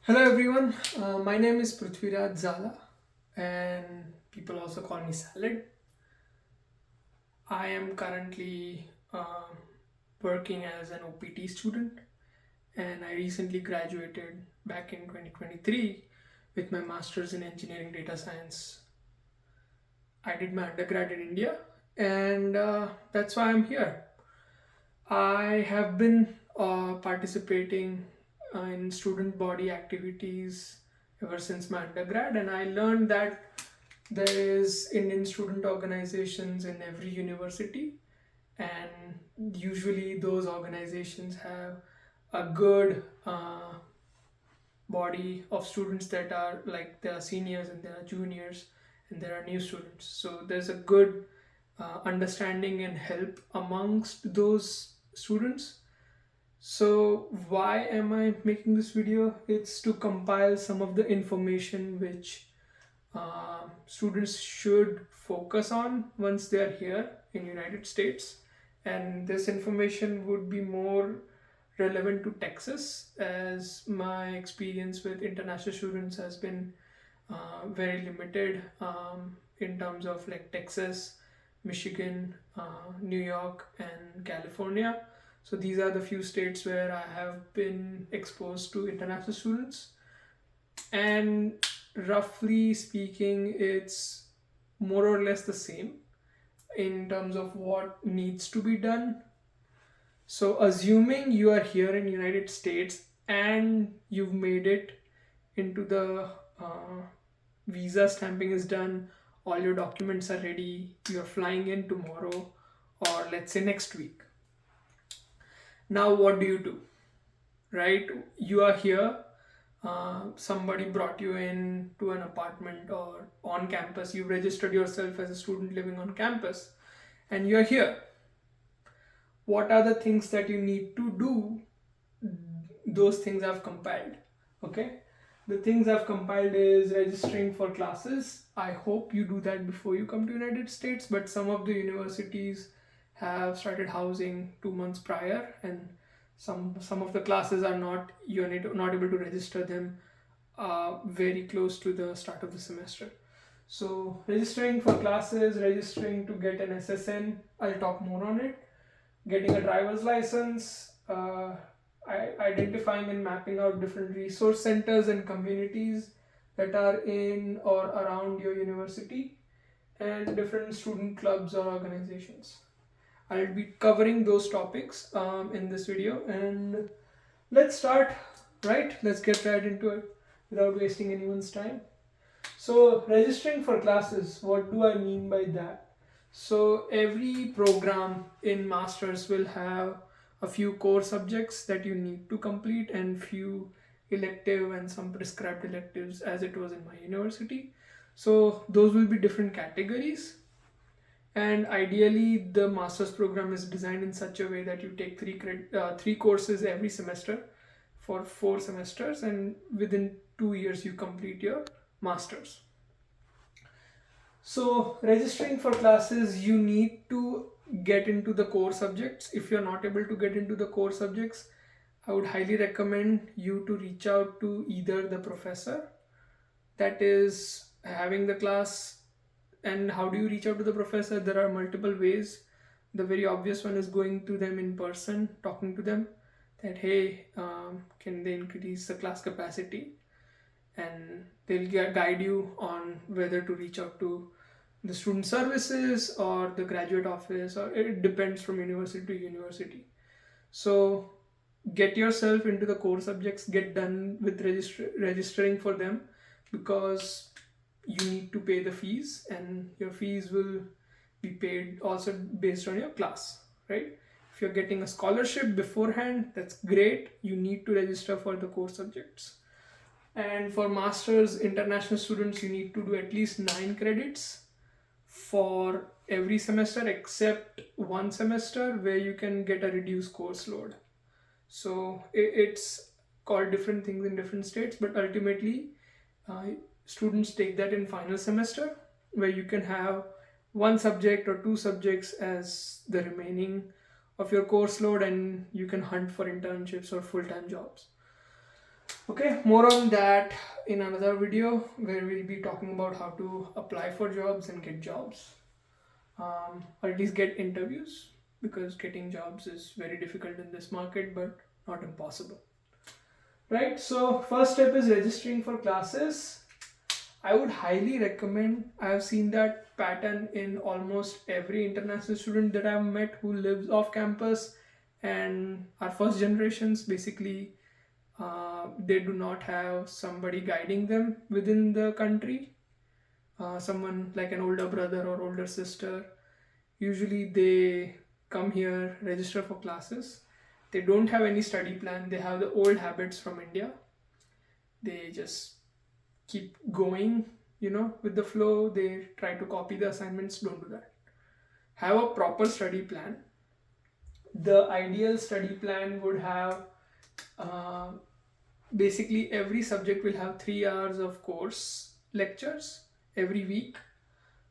Hello everyone, my name is Prithviraj Zala and people also call me Salad. I am currently working as an OPT student and I recently graduated back in 2023 with my master's in engineering data science. I did my undergrad in India and that's why I'm here. I have been participating in student body activities ever since my undergrad, and I learned that there is Indian student organizations in every university, and usually those organizations have a good body of students that are like there are seniors and there are juniors and there are new students. So there's a good understanding and help amongst those students. So why am I making this video? It's to compile some of the information which students should focus on once they are here in United States, and this information would be more relevant to Texas, as my experience with international students has been very limited in terms of like Texas, Michigan, New York, and California. So these are the few states where I have been exposed to international students. And roughly speaking, it's more or less the same in terms of what needs to be done. So assuming you are here in United States and you've made it into the visa stamping is done, all your documents are ready, you're flying in tomorrow or let's say next week. Now what do you do? Right, you are here, somebody brought you in to an apartment or on campus, you registered yourself as a student living on campus and you're here. What are the things that you need to do? Those things I've compiled. Okay, the things I've compiled is registering for classes. I hope you do that before you come to United States, but some of the universities have started housing 2 months prior, and some of the classes are not, not able to register them very close to the start of the semester. So registering for classes, registering to get an SSN, I'll talk more on it. Getting a driver's license, identifying and mapping out different resource centers and communities that are in or around your university, and different student clubs or organizations. I'll be covering those topics in this video, and let's start. Right, let's get right into it without wasting anyone's time. So, registering for classes, what do I mean by that? So, every program in masters will have a few core subjects that you need to complete and few elective and some prescribed electives as it was in my university. So, those will be different categories, and ideally the master's program is designed in such a way that you take three courses every semester for 4 semesters, and within 2 years you complete your masters. So, registering for classes, you need to get into the core subjects. If you're not able to get into the core subjects, I would highly recommend you to reach out to either the professor that is having the class. And how do you reach out to the professor? There are multiple ways. The very obvious one is going to them in person, talking to them that, hey, can they increase the class capacity? And they'll guide you on whether to reach out to the student services or the graduate office, or it depends from university to university. So get yourself into the core subjects, get done with registering for them, because you need to pay the fees, and your fees will be paid also based on your class, right? If you're getting a scholarship beforehand, that's great. You need to register for the core subjects. And for masters international students, you need to do at least 9 credits for every semester except one semester where you can get a reduced course load. So it's called different things in different states, but ultimately uh, students take that in final semester, where you can have one subject or two subjects as the remaining of your course load, and you can hunt for internships or full-time jobs. Okay, more on that in another video where we'll be talking about how to apply for jobs and get jobs, or at least get interviews, because getting jobs is very difficult in this market but not impossible. Right, so first step is registering for classes. I would highly recommend, I have seen that pattern in almost every international student that I've met who lives off campus and are first generations. Basically, they do not have somebody guiding them within the country, someone like an older brother or older sister. Usually, they come here, register for classes. They don't have any study plan, they have the old habits from India. They just keep going, with the flow. They try to copy the assignments. Don't do that. Have a proper study plan. The ideal study plan would have, uh, basically every subject will have 3 hours of course lectures every week.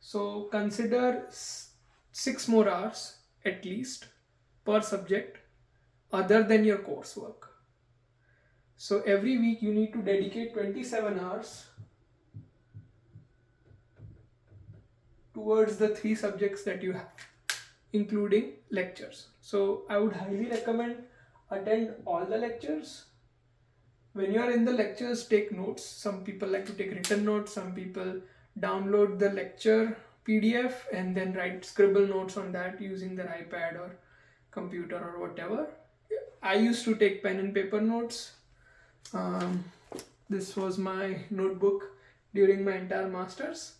So consider 6 more hours at least per subject other than your coursework. So every week you need to dedicate 27 hours towards the 3 subjects that you have, including lectures. So I would highly recommend attend all the lectures. When you are in the lectures, take notes. Some people like to take written notes, some people download the lecture PDF and then write scribble notes on that using their iPad or computer or whatever. I used to take pen and paper notes. Um, this was my notebook during my entire masters.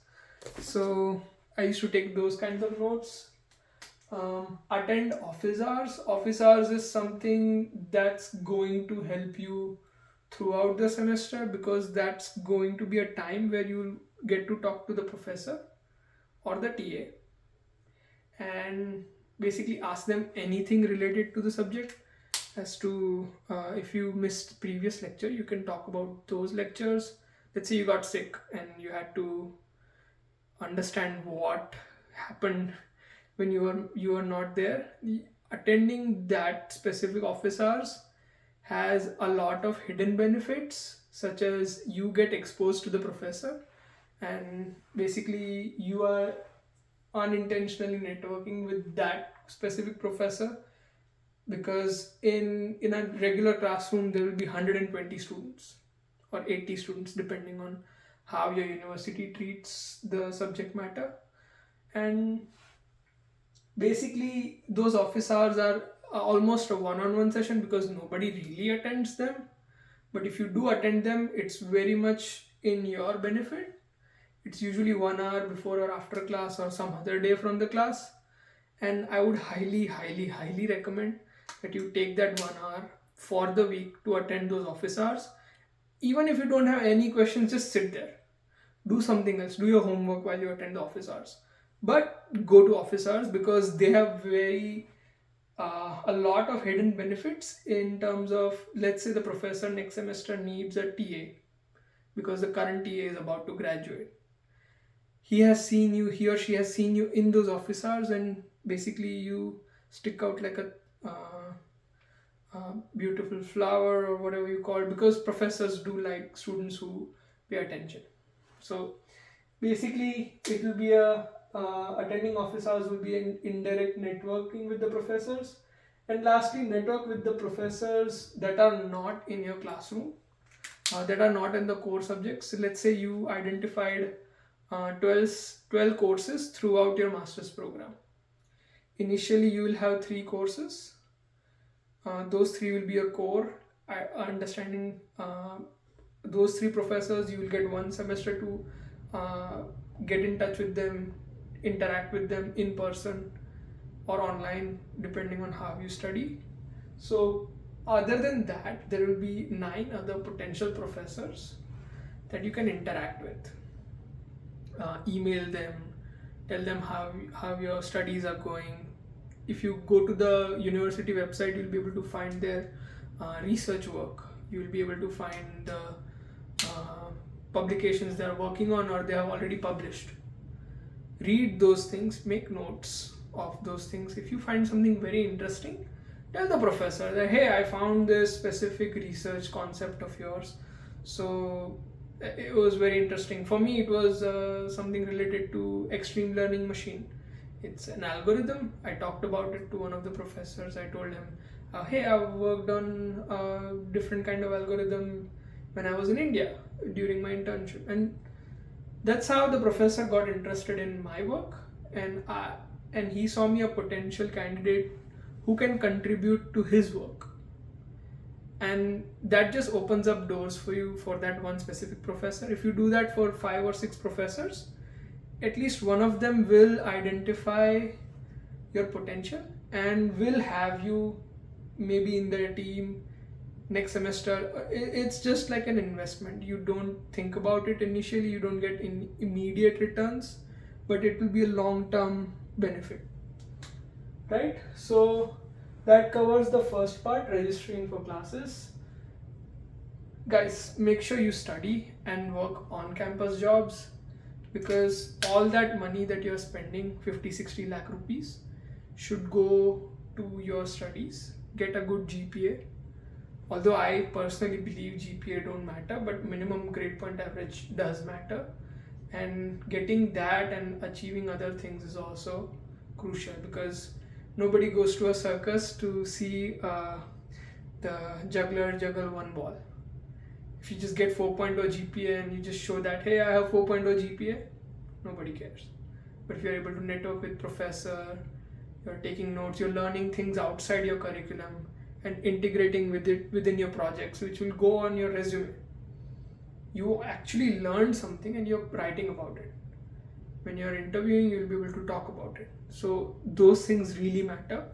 So I used to take those kinds of notes. Attend office hours. Office hours is something that's going to help you throughout the semester, because that's going to be a time where you'll get to talk to the professor or the TA and basically ask them anything related to the subject. As to, if you missed previous lecture, you can talk about those lectures. Let's say you got sick and you had to understand what happened when you were not there. Attending that specific office hours has a lot of hidden benefits, such as you get exposed to the professor and basically you are unintentionally networking with that specific professor, because in a regular classroom there will be 120 students or 80 students depending on how your university treats the subject matter. And basically those office hours are almost a one-on-one session because nobody really attends them. But if you do attend them, it's very much in your benefit. It's usually 1 hour before or after class or some other day from the class. And I would highly, highly, highly recommend that you take that 1 hour for the week to attend those office hours. Even if you don't have any questions, just sit there. Do something else. Do your homework while you attend the office hours. But go to office hours because they have a lot of hidden benefits in terms of, let's say the professor next semester needs a TA because the current TA is about to graduate. He or she has seen you in those office hours, and basically you stick out like a beautiful flower or whatever you call it, because professors do like students who pay attention. So basically it will be a attending office hours will be an indirect networking with the professors. And lastly, network with the professors that are not in your classroom, that are not in the core subjects. So let's say you identified 12 courses throughout your master's program. Initially you will have 3 courses. Those 3 will be your core. Understanding those 3 professors, you will get 1 semester to get in touch with them, interact with them in person or online depending on how you study. So other than that, there will be 9 other potential professors that you can interact with. Email them, tell them how your studies are going. If you go to the university website, you'll be able to find their research work. You'll be able to find the publications they are working on or they have already published. Read those things, make notes of those things. If you find something very interesting, tell the professor that, hey, I found this specific research concept of yours. So it was very interesting for me. It was something related to extreme learning machine. It's an algorithm. I talked about it to one of the professors. I told him, hey, I've worked on a different kind of algorithm when I was in India during my internship. And that's how the professor got interested in my work. And he saw me a potential candidate who can contribute to his work. And that just opens up doors for you for that one specific professor. If you do that for 5 or 6 professors, at least one of them will identify your potential and will have you maybe in their team next semester. It's just like an investment. You don't think about it initially, you don't get immediate returns, but it will be a long term benefit, right? So that covers the first part, registering for classes. Guys, make sure you study and work on campus jobs, because all that money that you're spending, 50-60 lakh rupees, should go to your studies. Get a good GPA. Although I personally believe GPA don't matter, but minimum grade point average does matter. And getting that and achieving other things is also crucial, because nobody goes to a circus to see the juggler juggle one ball. If you just get 4.0 GPA and you just show that, hey, I have 4.0 GPA, nobody cares. But if you're able to network with professor, you're taking notes, you're learning things outside your curriculum and integrating with it within your projects, which will go on your resume. You actually learned something and you're writing about it. When you're interviewing, you'll be able to talk about it. So those things really matter.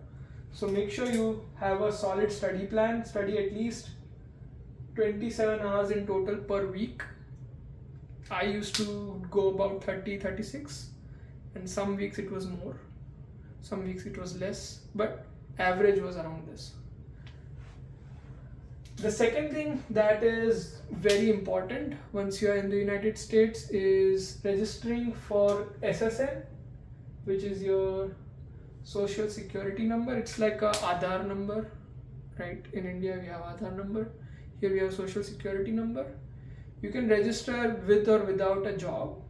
So make sure you have a solid study plan. Study at least 27 hours in total per week. I used to go about 30-36, and some weeks it was more, some weeks it was less, but average was around this. The second thing that is very important once you are in the United States is registering for SSN, which is your social security number. It's like a Aadhaar number, right? In India we have Aadhaar number. Here we have social security number. You can register with or without a job.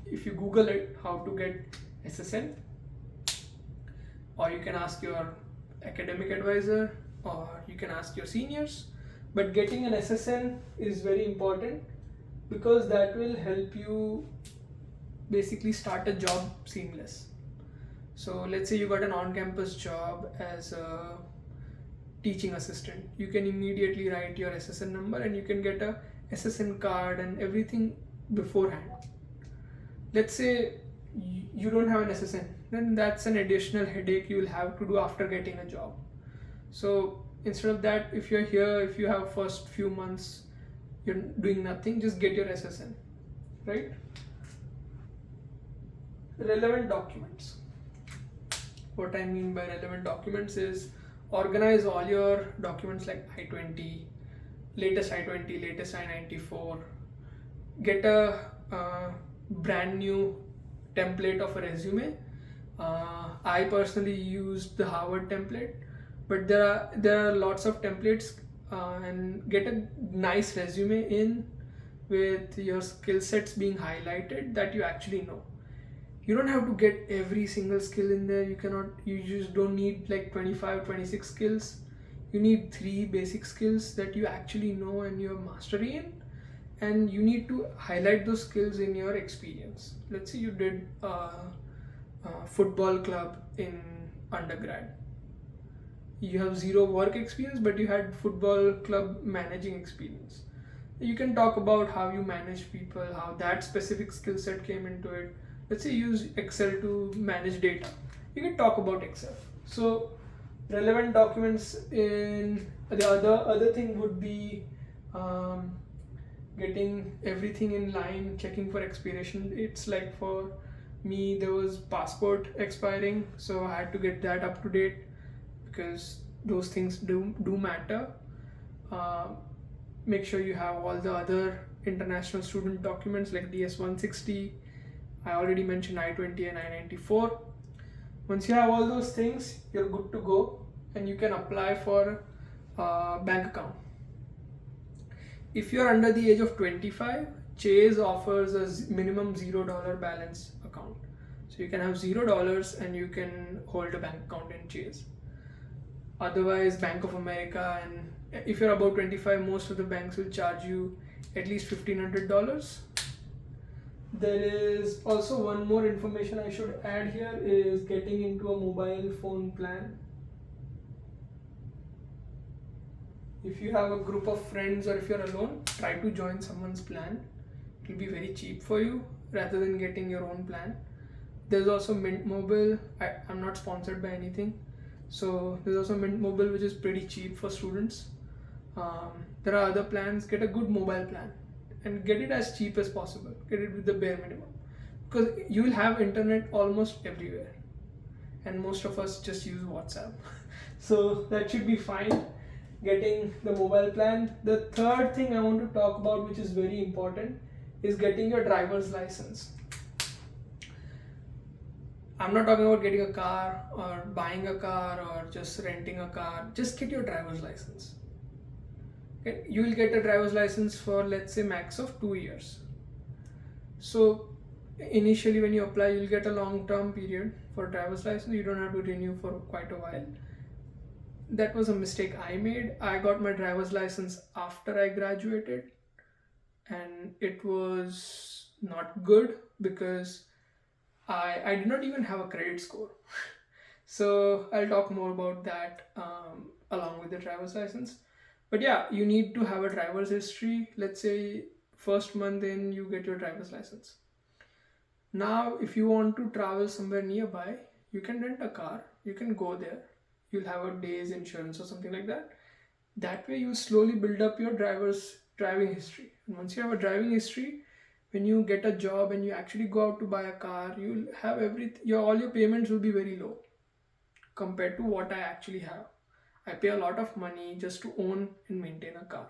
If you Google it, how to get SSN, or you can ask your academic advisor, or you can ask your seniors. But getting an SSN is very important, because that will help you basically start a job seamless. So let's say you got an on-campus job as a teaching assistant. You can immediately write your SSN number and you can get a SSN card and everything beforehand. Let's say you don't have an SSN, then that's an additional headache you will have to do after getting a job. So instead of that, if you're here, if you have first few months you're doing nothing, just get your SSN, right? Relevant documents. What I mean by relevant documents is organize all your documents like I-20, latest I-20, latest I-94. Get a brand new template of a resume. I personally used the Harvard template, but there are lots of templates, and get a nice resume in with your skill sets being highlighted that you actually know. You don't have to get every single skill in there. You just don't need like 25-26 skills. You need 3 basic skills that you actually know and you're mastery in, and you need to highlight those skills in your experience. Let's say you did a football club in undergrad. You have 0 work experience, but you had football club managing experience. You can talk about how you manage people, how that specific skill set came into it. Let's say you use Excel to manage data. You can talk about Excel. So relevant documents. In the other thing would be getting everything in line, checking for expiration. It's like for me, there was passport expiring, so I had to get that up to date, because those things do matter. Make sure you have all the other international student documents like DS-160. I already mentioned I-20 and I-94. Once you have all those things, you're good to go, and you can apply for a bank account. If you're under the age of 25, Chase offers a minimum $0 balance account. So you can have $0 and you can hold a bank account in Chase. Otherwise, Bank of America, and if you're about 25, most of the banks will charge you at least $1,500. There is also one more information I should add here is getting into a mobile phone plan. If you have a group of friends or if you're alone, try to join someone's plan. It will be very cheap for you rather than getting your own plan. There's also Mint Mobile. I'm not sponsored by anything. So there's also Mint Mobile, which is pretty cheap for students. There are other plans. Get a good mobile plan and get it as cheap as possible. Get it with the bare minimum, because you will have internet almost everywhere, and most of us just use WhatsApp. So that should be fine. Getting the mobile plan. The third thing I want to talk about, which is very important, is getting your driver's license. I'm not talking about getting a car or buying a car or just renting a car. Just get your driver's license. Okay? You will get a driver's license for, let's say, max of 2 years. So initially when you apply, you'll get a long-term period for driver's license. You don't have to renew for quite a while. That was a mistake I made. I got my driver's license after I graduated, and it was not good because I did not even have a credit score. So I'll talk more about that along with the driver's license. But yeah, you need to have a driver's history. Let's say first month in, you get your driver's license. Now, if you want to travel somewhere nearby, you can rent a car. You can go there. You'll have a day's insurance or something like that. That way, you slowly build up your driver's driving history. And once you have a driving history, when you get a job and you actually go out to buy a car, you'll have everything. All your payments will be very low compared to what I actually have. I pay a lot of money just to own and maintain a car.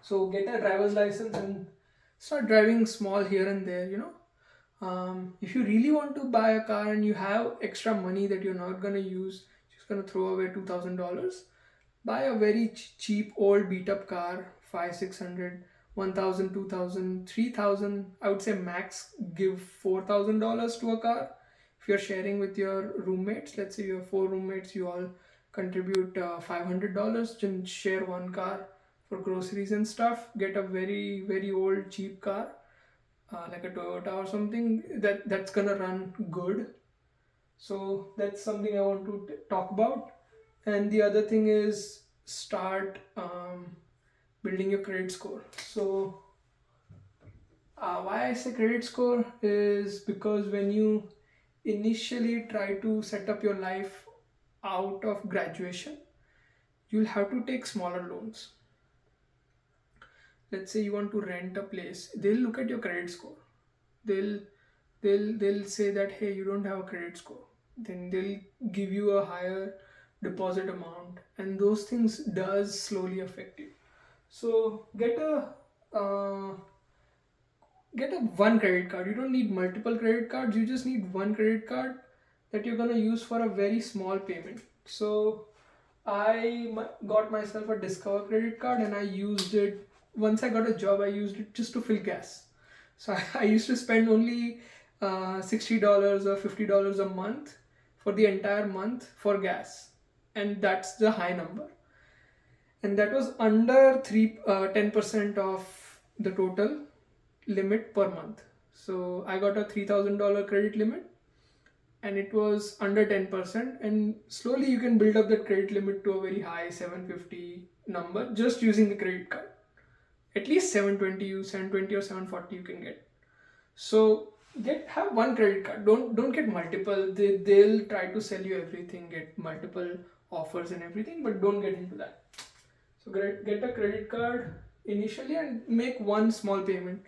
So get a driver's license and start driving small here and there, if you really want to buy a car and you have extra money that you're not going to use, just going to throw away $2,000, buy a very cheap old beat up car, 500, 600, 1,000, 2,000, 3,000. I would say max give $4,000 to a car. If you're sharing with your roommates, let's say you have 4 roommates, you all contribute $500, then share one car for groceries and stuff. Get a very, very old cheap car, like a Toyota or something that's gonna run good. So that's something I want to talk about. And the other thing is start building your credit score. So why I say credit score is because when you initially try to set up your life out of graduation, you'll have to take smaller loans. Let's say you want to rent a place, they'll look at your credit score. they'll they'll say that, hey, you don't have a credit score. Then they'll give you a higher deposit amount, and those things does slowly affect you. So uh, get a one credit card. You don't need multiple credit cards, you just need one credit card that you're going to use for a very small payment. So got myself a Discover credit card, and I used it. Once I got a job, I used it just to fill gas. So I used to spend only $60 or $50 a month for the entire month for gas, and that's the high number. And that was under 10% of the total limit per month. So I got a $3,000 credit limit, and it was under 10%. And slowly you can build up that credit limit to a very high 750 number just using the credit card. At least 720 or 740 you can get. So have one credit card. Don't get multiple. They'll try to sell you everything, get multiple offers and everything, but don't get into that. So get a credit card initially and make one small payment.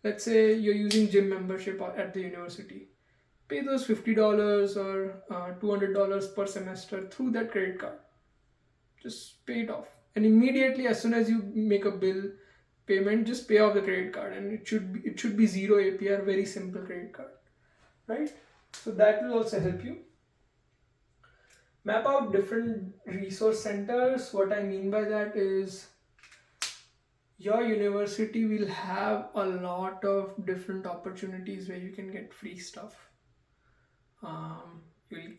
Let's say you're using gym membership at the university. Pay those $50 or $200 per semester through that credit card. Just pay it off. And immediately, as soon as you make a bill payment, just pay off the credit card, and it should be zero APR, very simple credit card, right? So that will also help you. Map out different resource centers. What I mean by that is your university will have a lot of different opportunities where you can get free stuff.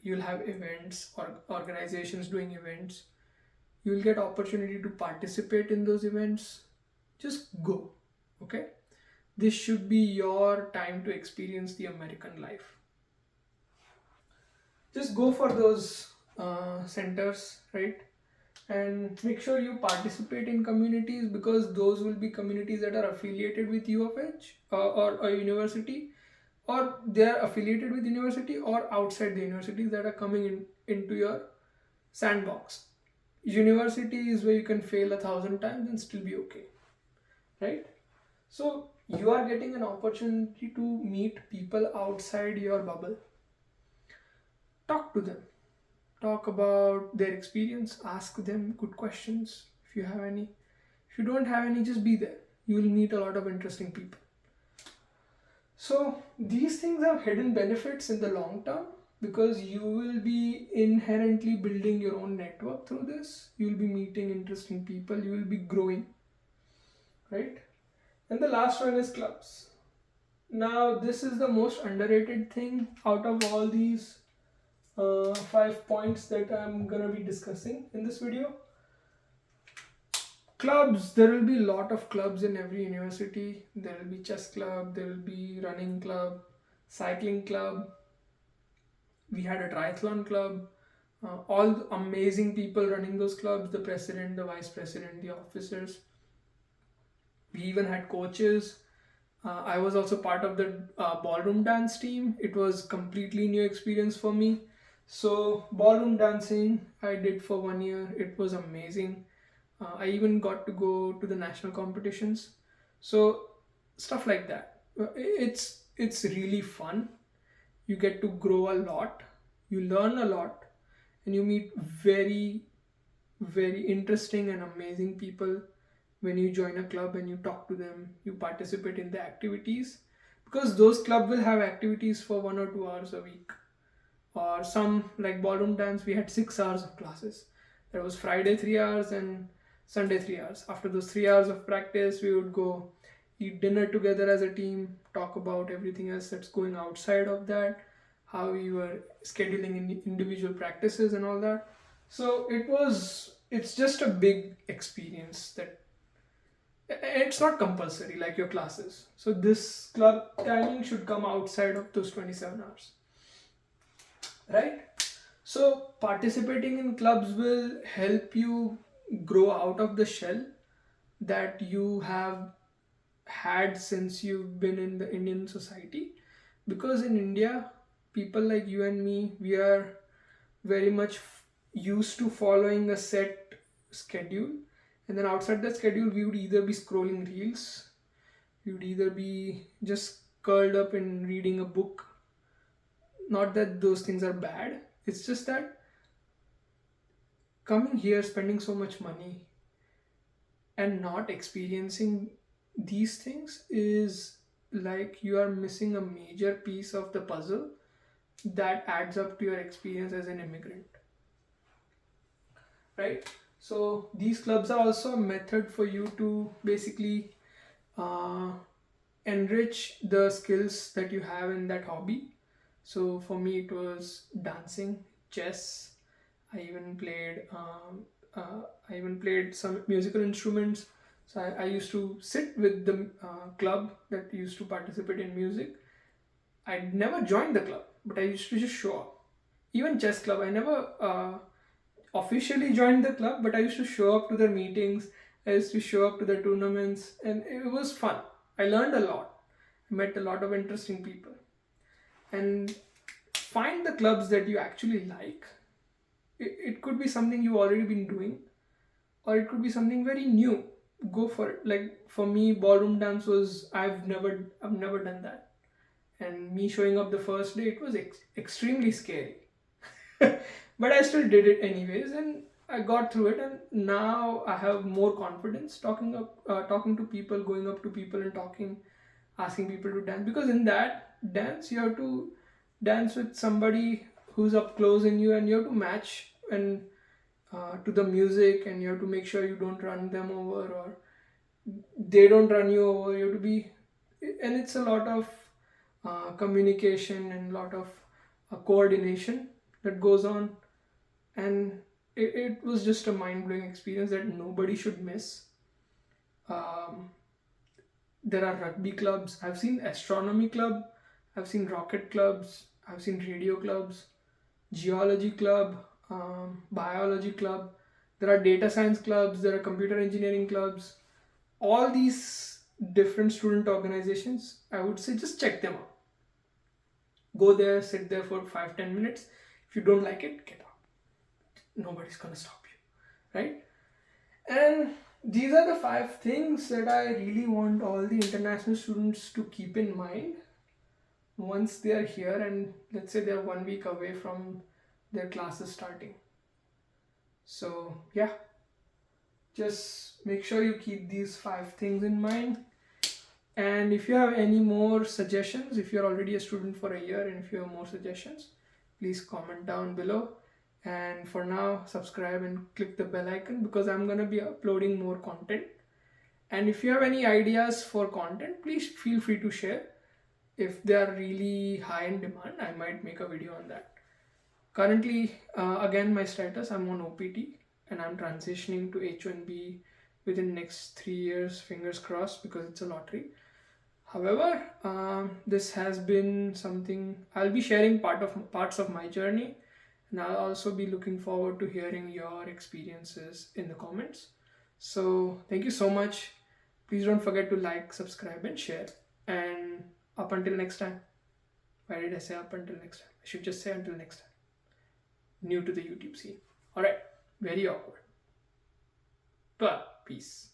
You'll have events or organizations doing events. You'll get opportunity to participate in those events. Just go. Okay, this should be your time to experience the American life. Just go for those centers, right? And make sure you participate in communities, because those will be communities that are affiliated with U of H, or a university, or they are affiliated with university or outside the universities that are coming into your sandbox. University is where you can fail 1,000 times and still be okay, right? So you are getting an opportunity to meet people outside your bubble. Talk to them, talk about their experience, ask them good questions if you have any. If you don't have any, just be there. You will meet a lot of interesting people. So these things have hidden benefits in the long term, because you will be inherently building your own network through this. You will be meeting interesting people, you will be growing, right? And the last one is clubs. Now, this is the most underrated thing out of all these 5 points that I'm gonna be discussing in this video. Clubs, there will be a lot of clubs in every university. There will be chess club, there will be running club, cycling club. We had a triathlon club. All the amazing people running those clubs, the president, the vice president, the officers. We even had coaches. I was also part of the ballroom dance team. It was completely new experience for me. So ballroom dancing I did for 1 year. It was amazing. I even got to go to the national competitions. So stuff like that. It's really fun. You get to grow a lot. You learn a lot, and you meet very very interesting and amazing people when you join a club and you talk to them, you participate in the activities, because those club will have activities for 1 or 2 hours a week. Or some, like ballroom dance, we had 6 hours of classes. There was Friday 3 hours and Sunday 3 hours. After those 3 hours of practice, we would go eat dinner together as a team, talk about everything else that's going outside of that, how we were scheduling in individual practices and all that. So it's just a big experience that it's not compulsory like your classes. So this club timing should come outside of those 27 hours, right? So participating in clubs will help you grow out of the shell that you have had since you've been in the Indian society. Because in India, people like you and me, we are very much used to following a set schedule, and then outside that schedule we would either be scrolling reels, we would either be just curled up and reading a book. Not that those things are bad, it's just that coming here, spending so much money and not experiencing these things is like you are missing a major piece of the puzzle that adds up to your experience as an immigrant, right? So these clubs are also a method for you to basically uh, enrich the skills that you have in that hobby. So for me, it was dancing, chess. I even played. I even played some musical instruments. So I used to sit with the club that used to participate in music. I never joined the club, but I used to just show up. Even chess club, I never officially joined the club, but I used to show up to their meetings. I used to show up to their tournaments, and it was fun. I learned a lot. I met a lot of interesting people. And find the clubs that you actually like. It could be something you've already been doing, or it could be something very new. Go for it. Like for me, ballroom dance was I've never done that, and me showing up the first day, it was extremely scary. But I still did it anyways, and I got through it. And now I have more confidence talking to people, going up to people and talking, asking people to dance. Because in that dance, you have to dance with somebody who's up close in you, and you have to match and to the music, and you have to make sure you don't run them over, or they don't run you over. You have to be, and it's a lot of communication and a lot of coordination that goes on. And it was just a mind-blowing experience that nobody should miss. um, there are rugby clubs. I've seen astronomy club, I've seen rocket clubs, I've seen radio clubs, geology club, biology club. There are data science clubs, there are computer engineering clubs. All these different student organizations, I would say just check them out. Go there, sit there for 5-10 minutes. If you don't like it, get out. Nobody's gonna stop you, right? And these are the 5 things that I really want all the international students to keep in mind once they are here, and let's say they're 1 week away from their classes starting. So, yeah, just make sure you keep these 5 things in mind. And if you have any more suggestions, if you're already a student for a year and if you have more suggestions, please comment down below. And for now, subscribe and click the bell icon, because I'm going to be uploading more content. And if you have any ideas for content, please feel free to share. If they are really high in demand, I might make a video on that. Currently, again, my status, I'm on OPT and I'm transitioning to H1B within next 3 years, fingers crossed, because it's a lottery. However, this has been something I'll be sharing parts of my journey, and I'll also be looking forward to hearing your experiences in the comments. So, thank you so much. Please don't forget to like, subscribe, and share. And up until next time. Why did I say up until next time? I should just say until next time. New to the YouTube scene. Alright, very awkward. But peace.